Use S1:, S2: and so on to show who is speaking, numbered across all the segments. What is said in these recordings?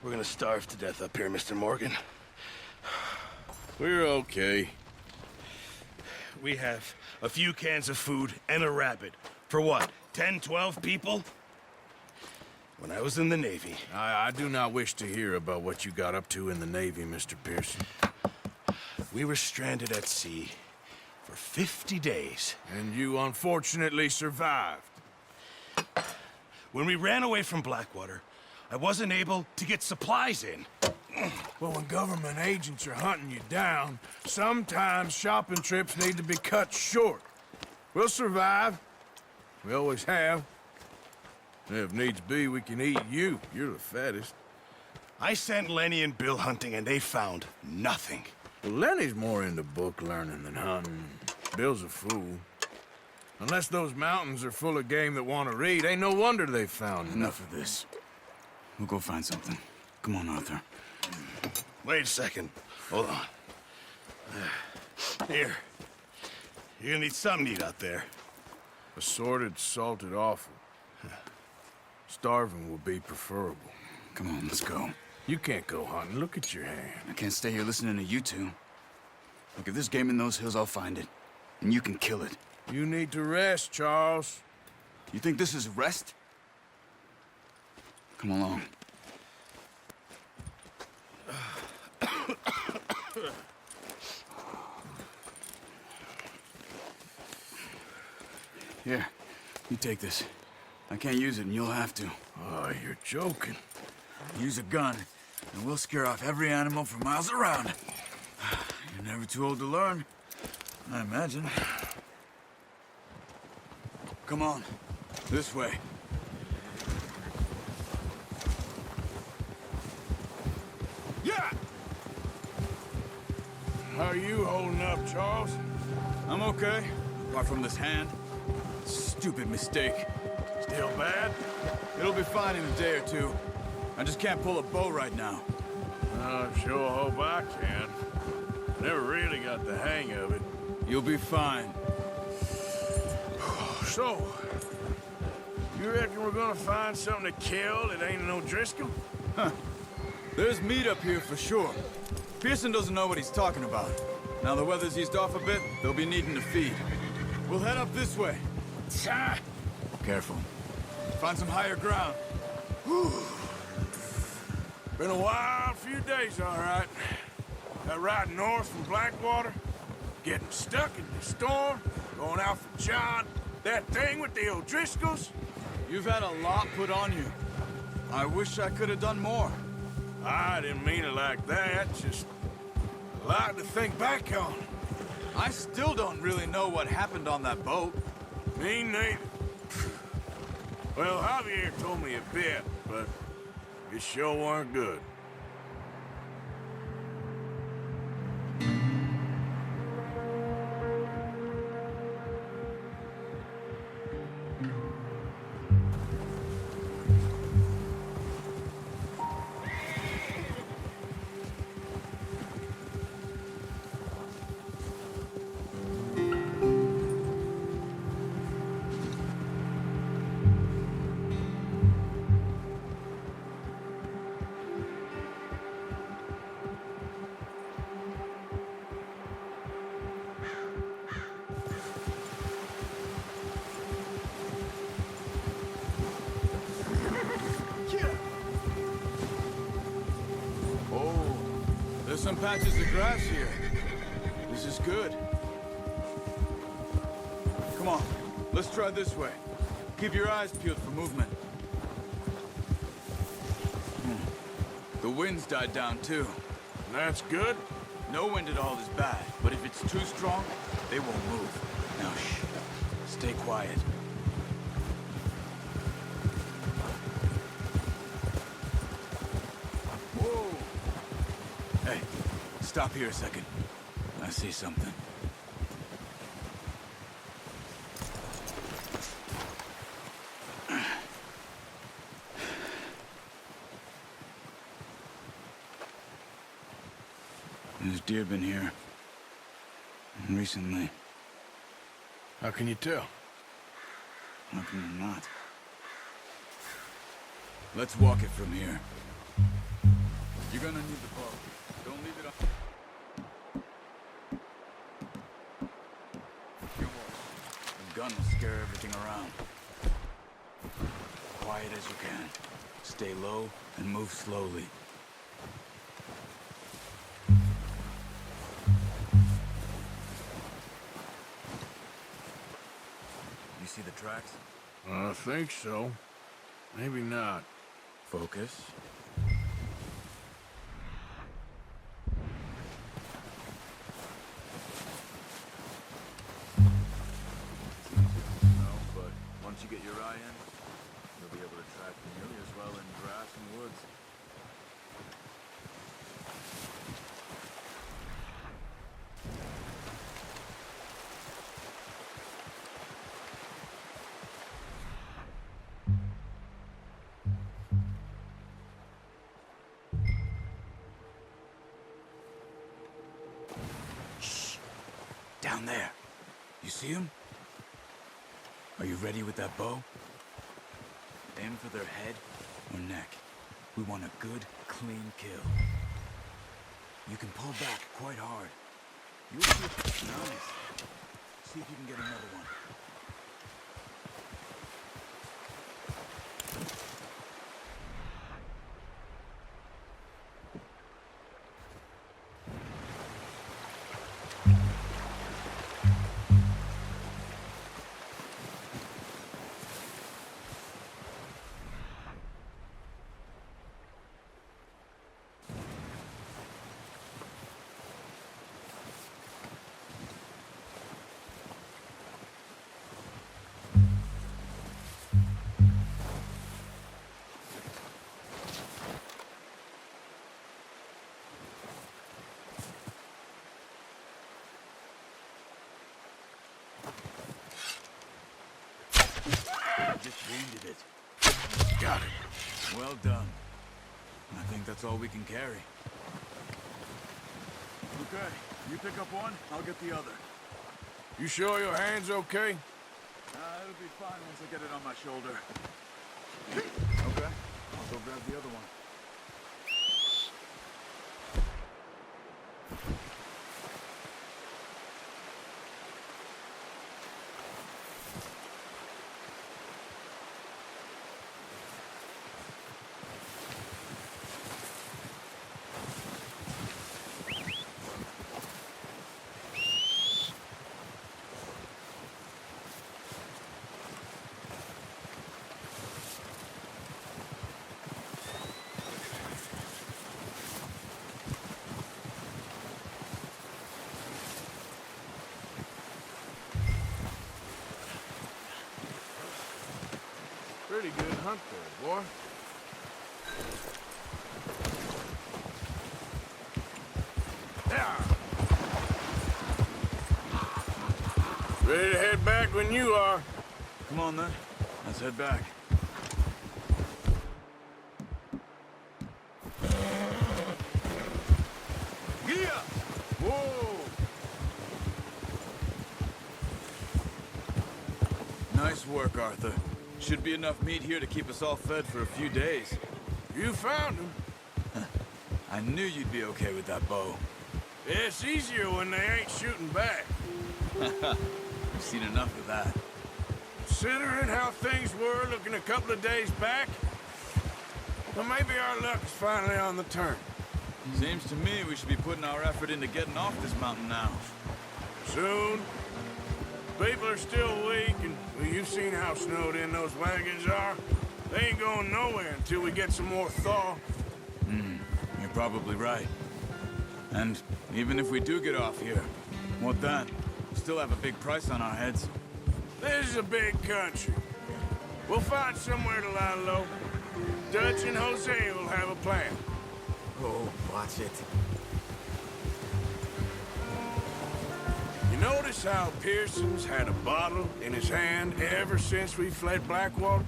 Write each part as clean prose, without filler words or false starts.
S1: We're gonna starve to death up here, Mr. Morgan.
S2: We're okay.
S1: We have a few cans of food and a rabbit. For what, 10, 12 people? When I was in the Navy...
S2: I do not wish to hear about what you got up to in the Navy, Mr. Pearson.
S1: We were stranded at sea for 50 days.
S2: And you unfortunately survived.
S1: When we ran away from Blackwater, I wasn't able to get supplies in.
S2: Well, when government agents are hunting you down, sometimes shopping trips need to be cut short. We'll survive. We always have. If needs be, we can eat you. You're the fattest.
S1: I sent Lenny and Bill hunting, and they found nothing.
S2: Well, Lenny's more into book learning than hunting. Bill's a fool. Unless those mountains are full of game that want to read, ain't no wonder they found
S3: Enough of this. We'll go find something. Come on, Arthur.
S1: Wait a second. Hold on. Here. You're gonna need something to eat out there.
S2: Assorted, salted offal. Starving will be preferable.
S3: Come on, let's go.
S2: You can't go hunting. Look at your hand.
S3: I can't stay here listening to you two. Look, if there's game in those hills, I'll find it. And you can kill it.
S2: You need to rest, Charles.
S3: You think this is rest? Come along. Here, you take this. I can't use it, and you'll have to.
S2: Oh, you're joking.
S3: Use a gun, and we'll scare off every animal for miles around. You're never too old to learn, I imagine. Come on, this way.
S2: Yeah! How are you holding up, Charles?
S3: I'm okay, apart from this hand. Stupid mistake.
S2: Still bad?
S3: It'll be fine in a day or two. I just can't pull a bow right now.
S2: I sure hope I can. Never really got the hang of it.
S3: You'll be fine.
S2: So, you reckon we're gonna find something to kill that ain't no Driscoll?
S3: There's meat up here for sure. Pearson doesn't know what he's talking about. Now the weather's eased off a bit, they'll be needing to feed. We'll head up this way. Careful. Find some higher ground.
S2: Been a wild few days, all right. That ride north from Blackwater, getting stuck in the storm, going out for John, that thing with the O'Driscolls.
S3: You've had a lot put on you. I wish I could have done more.
S2: I didn't mean it like that, just a lot to think back on.
S3: I still don't really know what happened on that boat.
S2: Me neither. Well, Javier told me a bit, but it sure weren't good.
S3: There's some patches of grass here. This is good. Come on, let's try this way. Keep your eyes peeled for movement. The wind's died down too.
S2: That's good.
S3: No wind at all is bad, but if it's too strong, they won't move. Now shh, stay quiet. Whoa! Hey, stop here a second. I see something. There's deer been here. Recently.
S2: How can you tell?
S3: How can you not? Let's walk it from here. You're gonna need the bow. Don't leave it on. Your horse. The gun will scare everything around. Quiet as you can. Stay low and move slowly. You see the tracks?
S2: I think so. Maybe not.
S3: Focus. No, but once you get your eye in, you'll be able to track nearly as well in grass and woods. Down there. You see him? Are you ready with that bow? Aim for their head or neck. We want a good, clean kill. You can pull back quite hard. You'll see. Nice. See if you can get another one. Just wounded it.
S2: Got it.
S3: Well done. I think that's all we can carry. Okay, you pick up one, I'll get the other.
S2: You sure your hand's okay?
S3: It'll be fine once I get it on my shoulder. Okay, I'll go grab the other one.
S2: Pretty good hunt there, boy. Yeah. Ready to head back when you are.
S3: Come on then, let's head back. Yeah! Whoa! Nice work, Arthur. Should be enough meat here to keep us all fed for a few days.
S2: You found him.
S3: I knew you'd be okay with that bow.
S2: It's easier when they ain't shooting back.
S3: I've seen enough of that.
S2: Considering how things were looking a couple of days back, well, maybe our luck's finally on the turn.
S3: Seems to me we should be putting our effort into getting off this mountain now.
S2: Soon. People are still weak, and well, you've seen how snowed in those wagons are. They ain't going nowhere until we get some more thaw.
S3: You're probably right. And even if we do get off here, what then? We still have a big price on our heads.
S2: This is a big country. We'll find somewhere to lie low. Dutch and Jose will have a plan.
S3: Oh, watch it.
S2: You notice how Pearson's had a bottle in his hand ever since we fled Blackwater?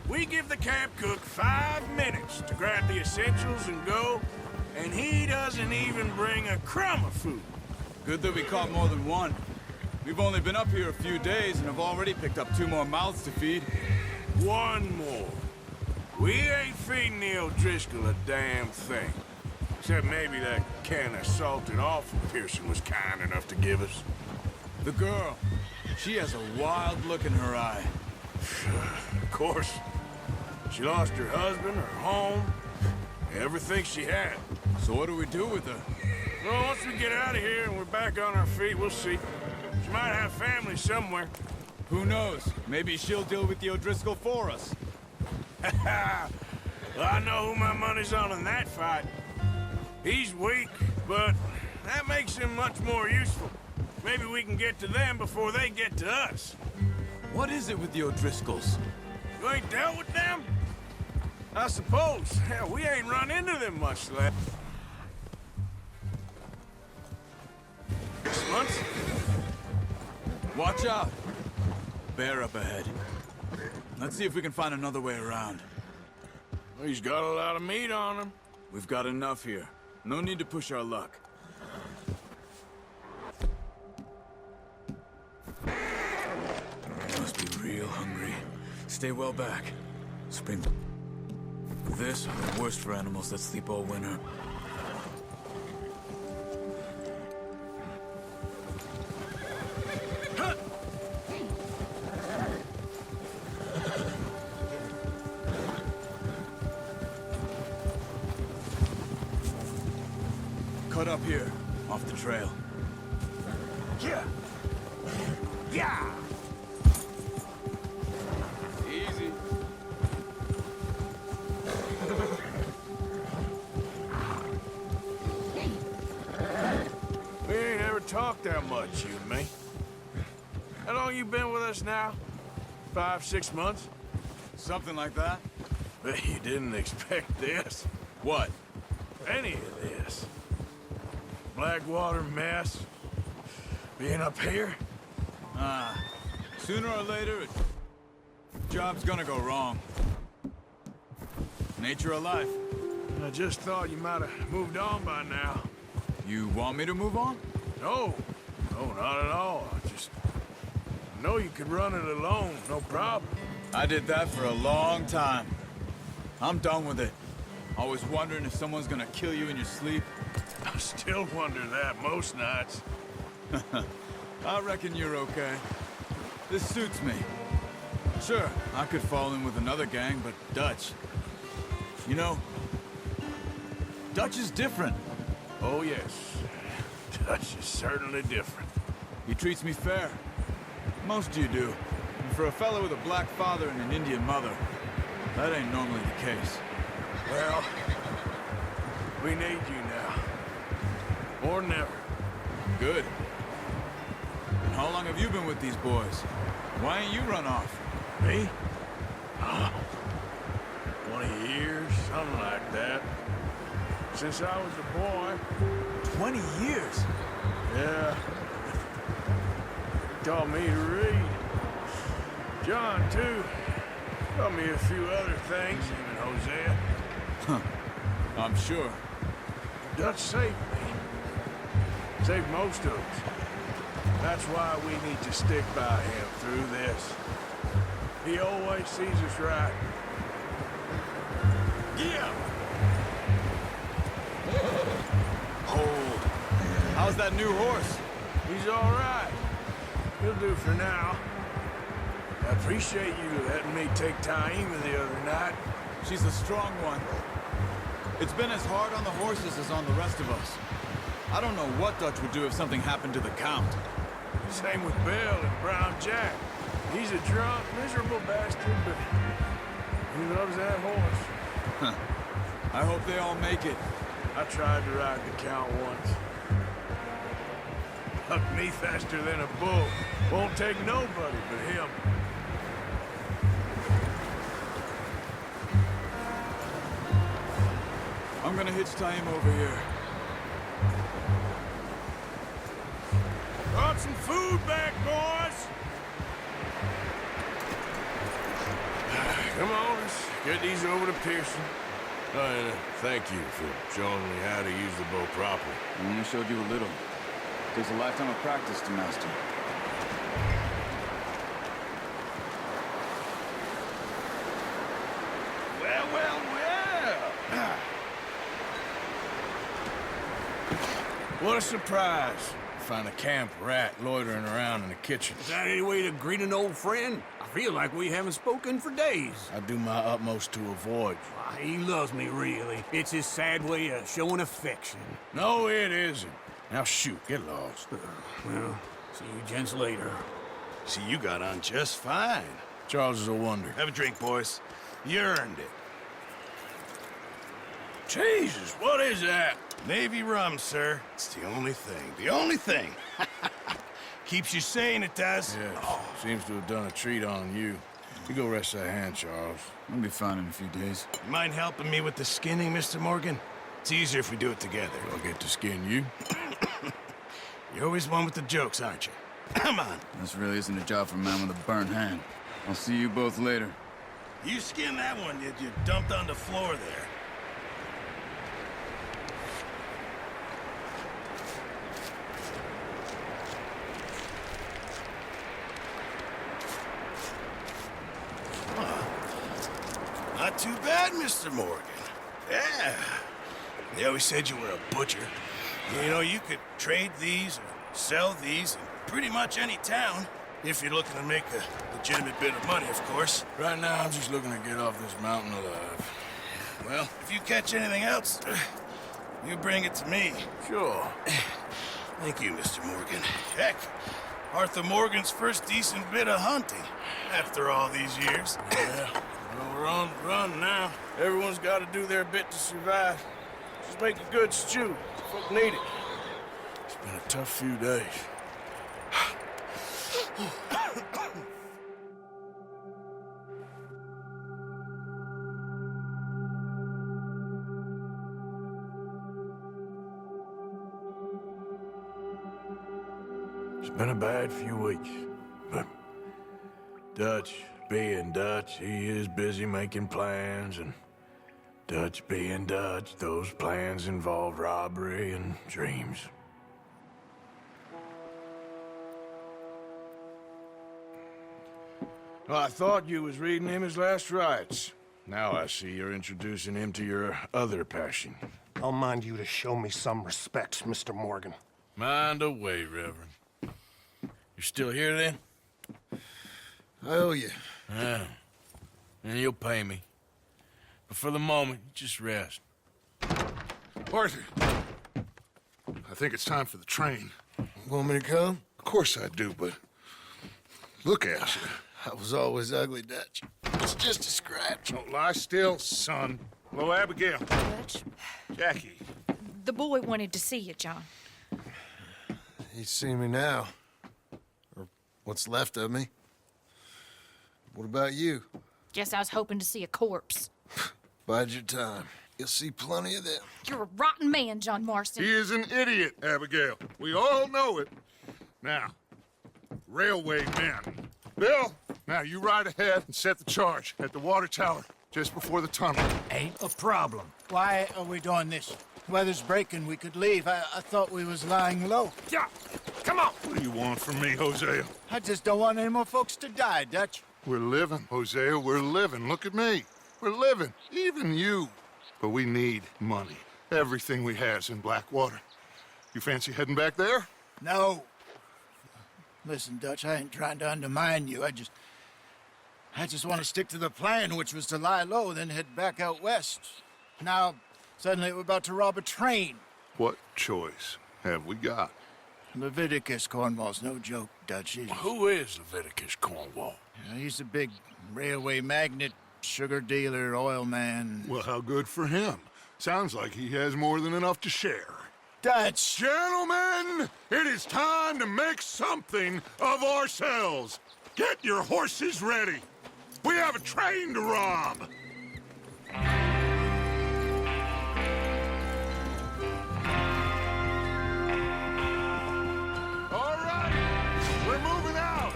S2: We give the camp cook 5 minutes to grab the essentials and go, and he doesn't even bring a crumb of food.
S3: Good that we caught more than one. We've only been up here a few days and have already picked up 2 more mouths to feed.
S2: One more. We ain't feeding the O'Driscoll a damn thing. Except maybe that can of salted offal Pearson was kind enough to give us.
S3: The girl. She has a wild look in her eye.
S2: Of course. She lost her husband, her home, everything she had.
S3: So what do we do with her?
S2: Well, once we get out of here and we're back on our feet, we'll see. She might have family somewhere.
S3: Who knows? Maybe she'll deal with the O'Driscoll for us.
S2: Well, I know who my money's on in that fight. He's weak, but that makes him much more useful. Maybe we can get to them before they get to us.
S3: What is it with the O'Driscolls?
S2: You ain't dealt with them? I suppose. Hell, we ain't run into them much left. 6 months?
S3: Watch out! Bear up ahead. Let's see if we can find another way around.
S2: Well, he's got a lot of meat on him.
S3: We've got enough here. No need to push our luck. Must be real hungry. Stay well back. Spring. This are the worst for animals that sleep all winter. Cut up here, off the trail.
S2: Yeah. Yeah. Easy. We ain't ever talked that much, you and me. How long you been with us now? 5, 6 months?
S3: Something like that?
S2: Bet you didn't expect this.
S3: What?
S2: Any of this. Blackwater mess. Being up here?
S3: Sooner or later, a job's gonna go wrong. Nature of life.
S2: I just thought you might have moved on by now.
S3: You want me to move on?
S2: No. No, not at all. I know you could run it alone, no problem.
S3: I did that for a long time. I'm done with it. Always wondering if someone's gonna kill you in your sleep.
S2: I still wonder that most nights.
S3: I reckon you're okay. This suits me. Sure, I could fall in with another gang, but Dutch... You know, Dutch is different.
S2: Oh, yes. Dutch is certainly different.
S3: He treats me fair. Most of you do. And for a fellow with a black father and an Indian mother, that ain't normally the case.
S2: Well, we need you now. More than ever.
S3: Good. And how long have you been with these boys? Why ain't you run off?
S2: Me? 20 years, something like that. Since I was a boy.
S3: 20 years?
S2: Yeah. He taught me to read. John, too. Taught me a few other things, him and Hosea.
S3: I'm sure.
S2: Dutch saved me. Saved most of us. That's why we need to stick by him through this. He always sees us right. Yeah!
S3: Hold. How's that new horse?
S2: He's all right. He'll do for now. I appreciate you letting me take Taima the other night.
S3: She's a strong one. It's been as hard on the horses as on the rest of us. I don't know what Dutch would do if something happened to the Count.
S2: Same with Bill and Brown Jack. He's a drunk, miserable bastard, but he loves that horse.
S3: I hope they all make it.
S2: I tried to ride the Count once. Hucked me faster than a bull. Won't take nobody but him.
S3: I'm gonna hitch Taim over here.
S2: Brought some food back, boys! Come on, let's get these over to Pearson. And thank you for showing me how to use the bow properly.
S4: I only showed you a little. Takes a lifetime of practice to master.
S1: Well, well, well.
S2: What a surprise. Find a camp rat loitering around in the kitchen.
S5: Is that any way to greet an old friend? I feel like we haven't spoken for days.
S2: I do my utmost to avoid you.
S5: Why, he loves me, really. It's his sad way of showing affection.
S2: No, it isn't. Now shoot, get lost.
S5: Well, see you gents later.
S1: See, you got on just fine.
S2: Charles is a wonder.
S1: Have a drink, boys. You earned it.
S2: Jesus, what is that?
S1: Navy rum, sir. It's the only thing. The only thing. Keeps you sane, it does.
S2: Yes, seems to have done a treat on you. You go rest that hand, Charles.
S3: I'll be fine in a few days.
S1: You mind helping me with the skinning, Mr. Morgan? It's easier if we do it together.
S2: I'll get to skin you.
S1: You're always one with the jokes, aren't you? Come on.
S3: This really isn't a job for a man with a burnt hand. I'll see you both later.
S1: You skinned that one you dumped on the floor there. Not too bad, Mr. Morgan. Yeah. They always said you were a butcher. You know, you could trade these or sell these in pretty much any town, if you're looking to make a legitimate bit of money, of course.
S2: Right now, I'm just looking to get off this mountain alive.
S1: Well, if you catch anything else, you bring it to me.
S2: Sure.
S1: Thank you, Mr. Morgan. Heck, Arthur Morgan's first decent bit of hunting after all these years.
S2: Yeah, well, we're on the run now. Everyone's got to do their bit to survive. Just make a good stew. Folk need it. It's been a tough few days. It's been a bad few weeks, but Dutch being Dutch, he is busy making plans, and Dutch being Dutch, those plans involve robbery and dreams. Well, I thought you was reading him his last rites. Now I see you're introducing him to your other passion.
S6: I'll mind you to show me some respect, Mr. Morgan.
S2: Mind away, Reverend. You still here, then?
S7: I owe you.
S2: Yeah. And you'll pay me. But for the moment, just rest.
S7: Arthur, I think it's time for the train.
S6: Want me to come?
S7: Of course I do, but look at you.
S6: I was always ugly, Dutch. It's just a scratch.
S7: Don't lie still, son. Hello, Abigail.
S8: Dutch,
S7: Jackie.
S8: the boy wanted to see you, John.
S6: He's seen me now. Or what's left of me. What about you?
S8: Guess I was hoping to see a corpse.
S6: Bide your time. You'll see plenty of them.
S8: You're a rotten man, John Marston.
S7: He is an idiot, Abigail. We all know it. Now, railway men. Bill, now you ride ahead and set the charge at the water tower just before the tunnel.
S9: Ain't a problem. Why are we doing this? Weather's breaking. We could leave. I thought we was lying low.
S7: Yeah, come on. What do you want from me, Hosea?
S9: I just don't want any more folks to die, Dutch.
S7: We're living, Hosea. We're living. Look at me. We're living. Even you. But we need money. Everything we has in Blackwater. You fancy heading back there?
S9: No. Listen, Dutch, I ain't trying to undermine you. I just want to stick to the plan, which was to lie low, then head back out west. Now, suddenly we're about to rob a train.
S7: What choice have we got?
S9: Leviticus Cornwall's no joke, Dutch.
S2: Who is Leviticus Cornwall?
S9: He's a big railway magnate, sugar dealer, oil man.
S7: Well, how good for him. Sounds like he has more than enough to share.
S9: Dutch!
S7: Gentlemen, it is time to make something of ourselves. Get your horses ready. We have a train to rob. All right, we're moving out.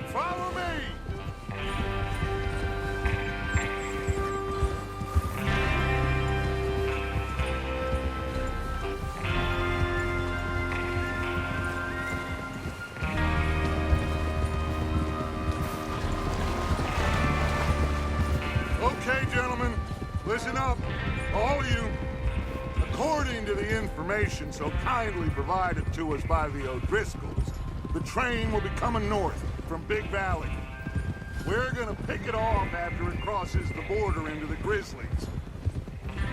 S7: Follow me. Okay, gentlemen, listen up. All of you. A According to the information so kindly provided to us by the O'Driscolls, the train will be coming north from Big Valley. We're gonna pick it off after it crosses the border into the Grizzlies.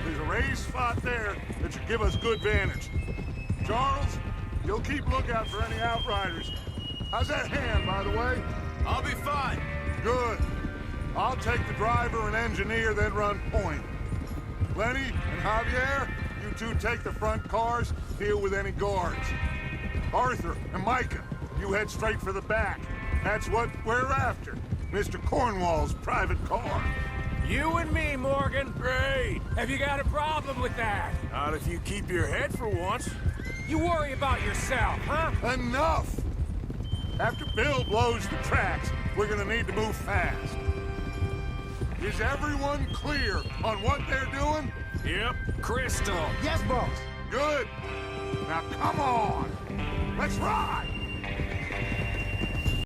S7: There's a raised spot there that should give us good vantage. Charles, you'll keep lookout for any outriders. How's that hand, by the way?
S3: I'll be fine.
S7: Good. I'll take the driver and engineer, then run point. Lenny and Javier, you two take the front cars, deal with any guards. Arthur and Micah, you head straight for the back. That's what we're after. Mr. Cornwall's private car.
S2: You and me, Morgan. Great. Have you got a problem with that? Not if you keep your head for once. You worry about yourself, huh?
S7: Enough! After Bill blows the tracks, we're gonna need to move fast. Is everyone clear on what they're doing?
S2: Yep. Crystal.
S9: Yes, boss.
S7: Good. Now come on. Let's ride!